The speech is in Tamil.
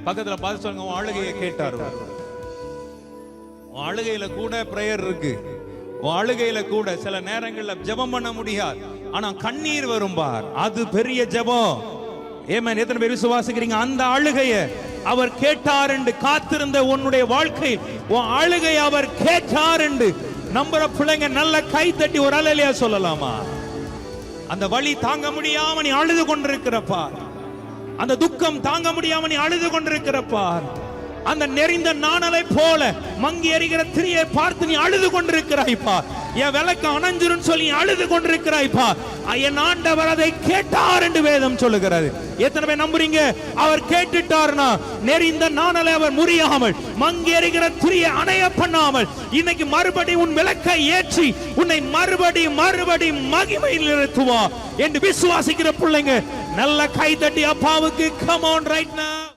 பக்கத்துல பார்த்து சொல்லுங்க, உன் அழுகையை கேட்டார். உன் அழுகையில கூட பிரேயர் இருக்கு. உன் அழுகையில கூட சில நேரங்கள்ல ஜெபம் பண்ண முடியாது, ஆனா கண்ணீர் வரும் பார், அது பெரிய ஜெபம். ஏமேன். எத்தனை பேர் விசுவாசிக்கிறீங்க? அந்த அழுகைய அவர் கேட்டார் என்று காத்திருந்த உன்னுடைய வாழ்க்கை, உன் அழுகை அவர் கேட்டார் என்று நம்புற பிள்ளைங்க நல்ல கை தட்டி ஒரு அல்லேலூயா சொல்லலாமா? அந்த வலி தாங்க முடியாம நீ அழுது கொண்டிருக்கிறப்பா, அந்த துக்கம் தாங்க முடியாம நீ அழுது கொண்டிருக்கிறப்பா, அந்த நெறிந்த நாணலை போல மங்கி எரிகிற திரியை பார்த்து நீ அழுது கொண்டிருக்கிறாய்ப்பா, என் விளக்கு அணைஞ்சிரும் சொல்லி அழுது கொண்டிருக்கிறாய்ப்பா, என் ஆண்டவர் அதை கேட்டார் என்று வேதம் சொல்லுகிறது. எத்தனை பேர் நம்புறீங்க? அவர் கேட்டுட்டார்னா நெறிந்த நாணலை அவர் முறியாமல், மங்கி எரிகிற திரியை அணைய பண்ணாமல் இன்னைக்கு மறுபடி உன் விளக்கை ஏற்றி உன்னை மறுபடி மகிமையில் நிறுத்துவா என்று விசுவாசிக்கிற பிள்ளைங்க நல்ல கை தட்டி அப்பாவுக்கு கம் ஆன் ரைட் நவ.